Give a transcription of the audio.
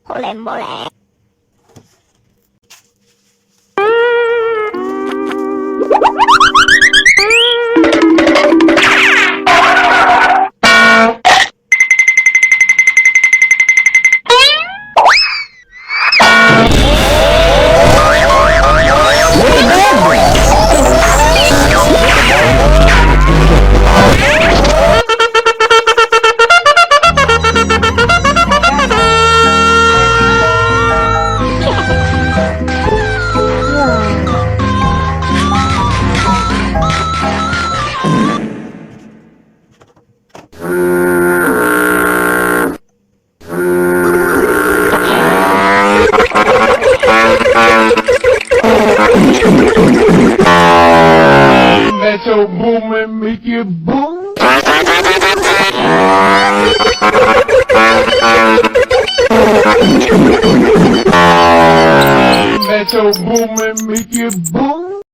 Boleh. Let your boom and make it boom. Let your boom and make it boom.